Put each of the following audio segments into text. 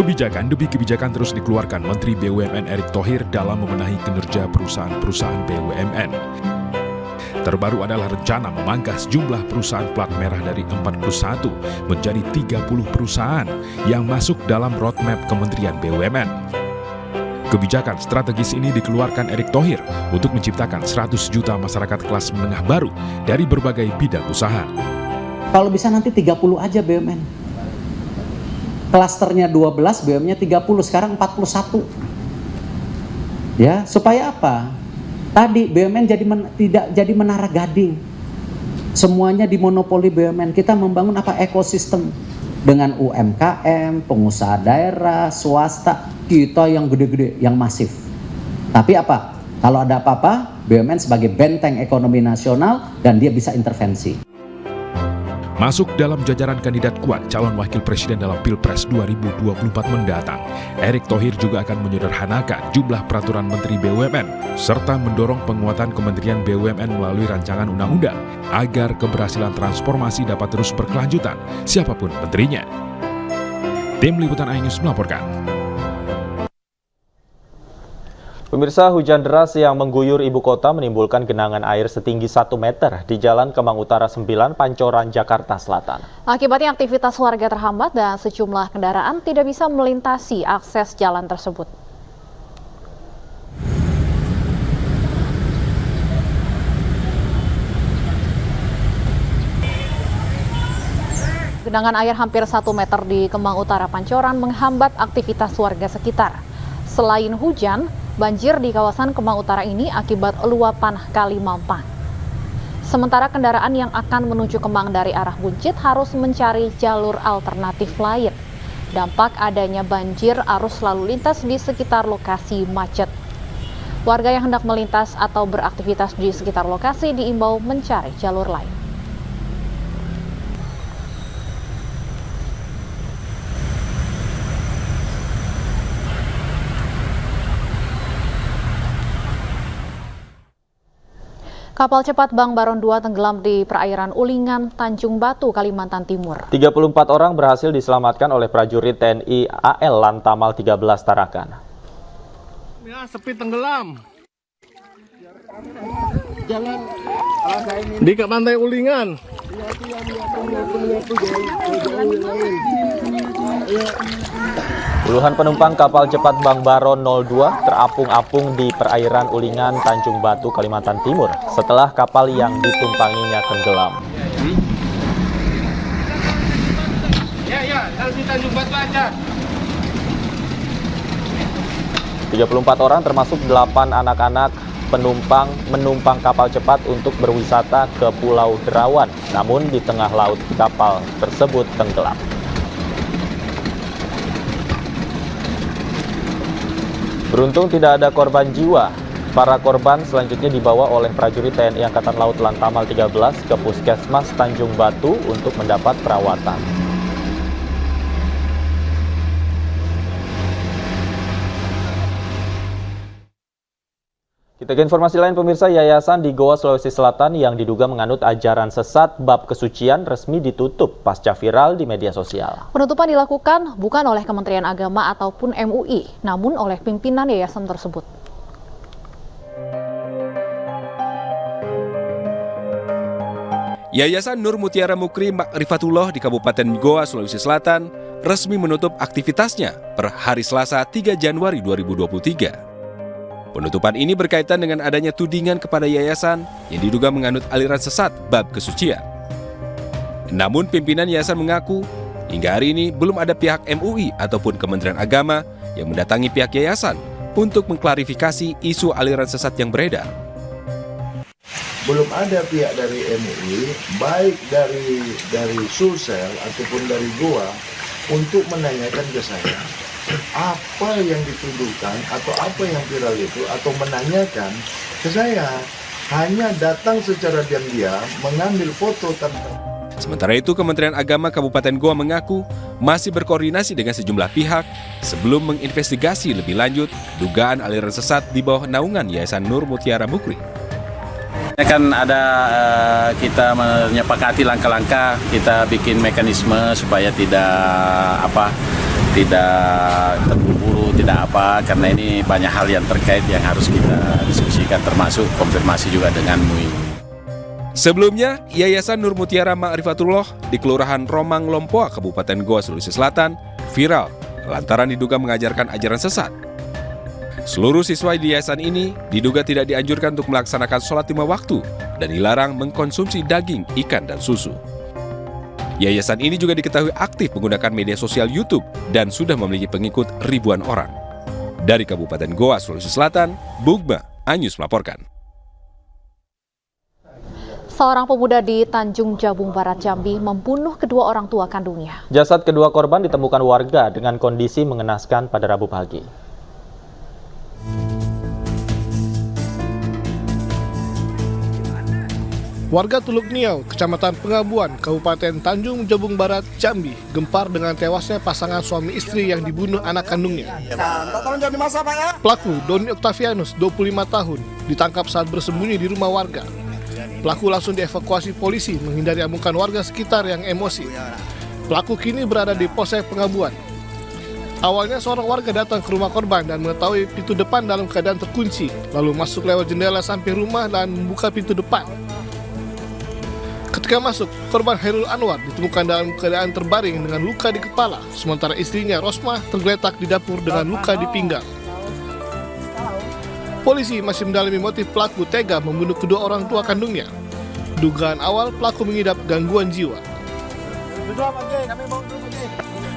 Kebijakan demi kebijakan terus dikeluarkan Menteri BUMN Erick Thohir dalam membenahi kinerja perusahaan-perusahaan BUMN. Terbaru adalah rencana memangkas jumlah perusahaan plat merah dari 41 menjadi 30 perusahaan yang masuk dalam roadmap Kementerian BUMN. Kebijakan strategis ini dikeluarkan Erick Thohir untuk menciptakan 100 juta masyarakat kelas menengah baru dari berbagai bidang usaha. Kalau bisa nanti 30 aja BUMN. Klasternya 12, BUMN-nya 30, sekarang 41. Ya, supaya apa? Tadi BUMN tidak jadi menara gading. Semuanya dimonopoli BUMN. Kita membangun apa? Ekosistem dengan UMKM, pengusaha daerah, swasta, kita yang gede-gede, yang masif. Tapi apa? Kalau ada apa-apa, BUMN sebagai benteng ekonomi nasional dan dia bisa intervensi. Masuk dalam jajaran kandidat kuat calon wakil presiden dalam Pilpres 2024 mendatang, Erick Thohir juga akan menyederhanakan jumlah peraturan Menteri BUMN serta mendorong penguatan Kementerian BUMN melalui rancangan undang-undang agar keberhasilan transformasi dapat terus berkelanjutan siapapun menterinya. Tim Liputan iNews melaporkan. Pemirsa, hujan deras yang mengguyur ibu kota menimbulkan genangan air setinggi 1 meter di Jalan Kemang Utara 9, Pancoran, Jakarta Selatan. Akibatnya aktivitas warga terhambat dan sejumlah kendaraan tidak bisa melintasi akses jalan tersebut. Genangan air hampir 1 meter di Kemang Utara Pancoran menghambat aktivitas warga sekitar. Selain hujan, banjir di kawasan Kemang Utara ini akibat luapan Kali Mampang. Sementara kendaraan yang akan menuju Kemang dari arah Buncit harus mencari jalur alternatif lain. Dampak adanya banjir arus lalu lintas di sekitar lokasi macet. Warga yang hendak melintas atau beraktivitas di sekitar lokasi diimbau mencari jalur lain. Kapal cepat Bang Baron 2 tenggelam di perairan Ulingan, Tanjung Batu, Kalimantan Timur. 34 orang berhasil diselamatkan oleh prajurit TNI AL Lantamal 13 Tarakan. Ya, sepi tenggelam. Jalan di ke pantai Ulingan. Puluhan penumpang kapal cepat Bang Baron 02 terapung-apung di perairan Ulingan, Tanjung Batu, Kalimantan Timur setelah kapal yang ditumpanginya tenggelam. Ya, harus di Tanjung Batu aja. 34 orang termasuk 8 anak-anak menumpang kapal cepat untuk berwisata ke Pulau Derawan. Namun di tengah laut kapal tersebut tenggelam. Beruntung tidak ada korban jiwa. Para korban selanjutnya dibawa oleh prajurit TNI Angkatan Laut Lantamal 13 ke Puskesmas Tanjung Batu untuk mendapat perawatan. Kita ke informasi lain, pemirsa. Yayasan di Goa, Sulawesi Selatan yang diduga menganut ajaran sesat bab kesucian resmi ditutup pasca viral di media sosial. Penutupan dilakukan bukan oleh Kementerian Agama ataupun MUI, namun oleh pimpinan yayasan tersebut. Yayasan Nur Mutiara Mukri Makrifatullah di Kabupaten Goa, Sulawesi Selatan resmi menutup aktivitasnya per hari Selasa 3 Januari 2023. Penutupan ini berkaitan dengan adanya tudingan kepada yayasan yang diduga menganut aliran sesat bab kesucian. Namun pimpinan yayasan mengaku hingga hari ini belum ada pihak MUI ataupun Kementerian Agama yang mendatangi pihak yayasan untuk mengklarifikasi isu aliran sesat yang beredar. Belum ada pihak dari MUI, baik dari Sulsel ataupun dari Goa untuk menanyakan ke saya apa yang dituduhkan atau apa yang viral itu, atau menanyakan ke saya. Hanya datang secara diam-diam mengambil foto tanpa. Sementara itu, Kementerian Agama Kabupaten Goa mengaku masih berkoordinasi dengan sejumlah pihak sebelum menginvestigasi lebih lanjut dugaan aliran sesat di bawah naungan Yayasan Nur Mutiara Mukri. Kan ada kita menyepakati langkah-langkah, kita bikin mekanisme supaya tidak tidak terburu-buru, tidak apa, karena ini banyak hal yang terkait yang harus kita diskusikan, termasuk konfirmasi juga dengan MUI. Sebelumnya, Yayasan Nur Mutiara Ma'rifatullah di Kelurahan Romang Lompoa, Kabupaten Goa, Sulawesi Selatan, viral lantaran diduga mengajarkan ajaran sesat. Seluruh siswa di yayasan ini diduga tidak dianjurkan untuk melaksanakan sholat 5 waktu dan dilarang mengkonsumsi daging, ikan, dan susu. Yayasan ini juga diketahui aktif menggunakan media sosial YouTube dan sudah memiliki pengikut ribuan orang. Dari Kabupaten Goa, Sulawesi Selatan, Bugma Anyus melaporkan. Seorang pemuda di Tanjung Jabung Barat, Jambi membunuh kedua orang tua kandungnya. Jasad kedua korban ditemukan warga dengan kondisi mengenaskan pada Rabu pagi. Warga Teluk Niau, Kecamatan Pengabuan, Kabupaten Tanjung Jabung Barat, Jambi, gempar dengan tewasnya pasangan suami istri yang dibunuh anak kandungnya. Pelaku, Doni Octavianus, 25 tahun, ditangkap saat bersembunyi di rumah warga. Pelaku langsung dievakuasi polisi menghindari amukan warga sekitar yang emosi. Pelaku kini berada di Polsek Pengabuan. Awalnya seorang warga datang ke rumah korban dan mengetahui pintu depan dalam keadaan terkunci, lalu masuk lewat jendela samping rumah dan membuka pintu depan. Ketika masuk, korban Hairul Anwar ditemukan dalam keadaan terbaring dengan luka di kepala, sementara istrinya Rosmah tergeletak di dapur dengan luka di pinggang. Polisi masih mendalami motif pelaku tega membunuh kedua orang tua kandungnya. Dugaan awal pelaku mengidap gangguan jiwa.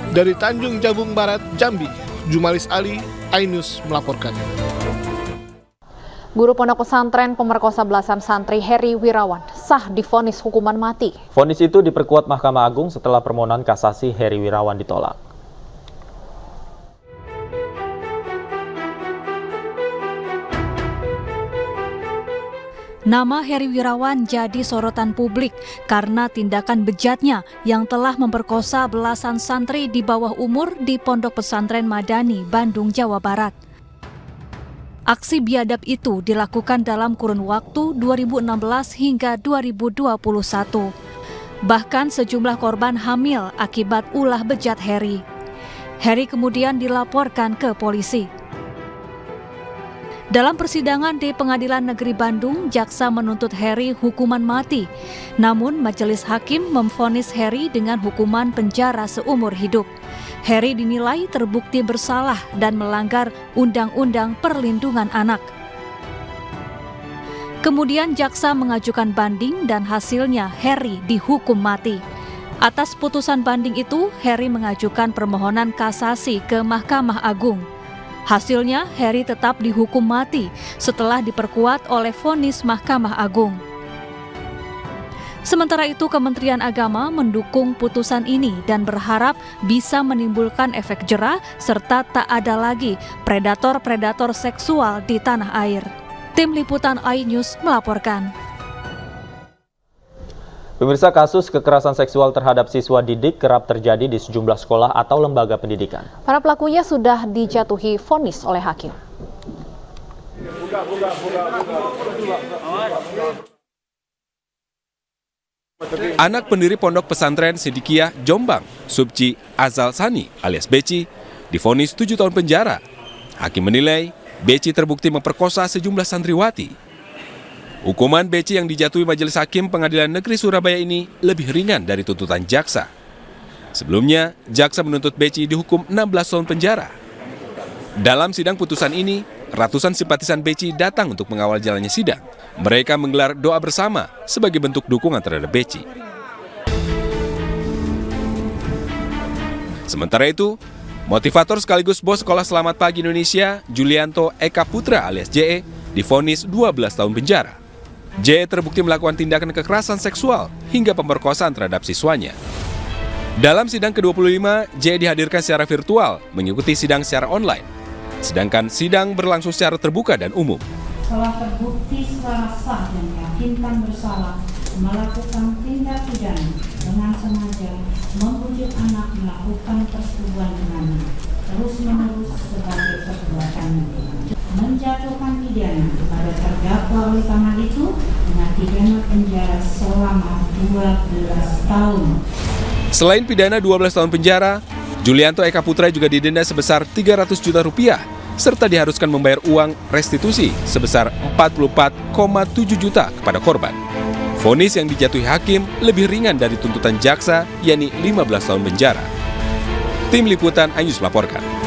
Dari Tanjung Jabung Barat, Jambi, Jumalis Ali, iNews melaporkan. Guru pondok pesantren pemerkosa belasan santri Heri Wirawan sah divonis hukuman mati. Vonis itu diperkuat Mahkamah Agung setelah permohonan kasasi Heri Wirawan ditolak. Nama Heri Wirawan jadi sorotan publik karena tindakan bejatnya yang telah memperkosa belasan santri di bawah umur di Pondok Pesantren Madani, Bandung, Jawa Barat. Aksi biadab itu dilakukan dalam kurun waktu 2016 hingga 2021. Bahkan sejumlah korban hamil akibat ulah bejat Heri. Heri kemudian dilaporkan ke polisi. Dalam persidangan di Pengadilan Negeri Bandung, jaksa menuntut Heri hukuman mati. Namun majelis hakim memvonis Heri dengan hukuman penjara seumur hidup. Heri dinilai terbukti bersalah dan melanggar Undang-Undang Perlindungan Anak. Kemudian jaksa mengajukan banding dan hasilnya Heri dihukum mati. Atas putusan banding itu, Heri mengajukan permohonan kasasi ke Mahkamah Agung. Hasilnya, Heri tetap dihukum mati setelah diperkuat oleh vonis Mahkamah Agung. Sementara itu, Kementerian Agama mendukung putusan ini dan berharap bisa menimbulkan efek jera serta tak ada lagi predator-predator seksual di tanah air. Tim Liputan iNews melaporkan. Pemirsa, kasus kekerasan seksual terhadap siswa didik kerap terjadi di sejumlah sekolah atau lembaga pendidikan. Para pelakunya sudah dijatuhi vonis oleh hakim. Anak pendiri Pondok Pesantren Sidikiyah Jombang, Subci Azal Sani alias Beci, divonis 7 tahun penjara. Hakim menilai Beci terbukti memperkosa sejumlah santriwati. Hukuman Beci yang dijatuhi Majelis Hakim Pengadilan Negeri Surabaya ini lebih ringan dari tuntutan jaksa. Sebelumnya, jaksa menuntut Beci dihukum 16 tahun penjara. Dalam sidang putusan ini, ratusan simpatisan Beci datang untuk mengawal jalannya sidang. Mereka menggelar doa bersama sebagai bentuk dukungan terhadap Beci. Sementara itu, motivator sekaligus bos Sekolah Selamat Pagi Indonesia, Julianto Eka Putra alias JE, divonis 12 tahun penjara. JE terbukti melakukan tindakan kekerasan seksual hingga pemerkosaan terhadap siswanya. Dalam sidang ke-25, JE dihadirkan secara virtual, mengikuti sidang secara online. Sedangkan sidang berlangsung secara terbuka dan umum. Telah terbukti secara sah dan meyakinkan bersalah melakukan tindak pidana dengan sengaja membujuk anak melakukan persetubuhan dengannya terus-menerus sebagai perbuatan menjatuhkan pidana kepada terdakwa oleh karena itu dengan pidana penjara selama 12 tahun. Selain pidana 12 tahun penjara, Julianto Eka Putra juga didenda sebesar 300 juta rupiah, serta diharuskan membayar uang restitusi sebesar 44,7 juta kepada korban. Vonis yang dijatuhi hakim lebih ringan dari tuntutan jaksa, yakni 15 tahun penjara. Tim Liputan Ayus melaporkan.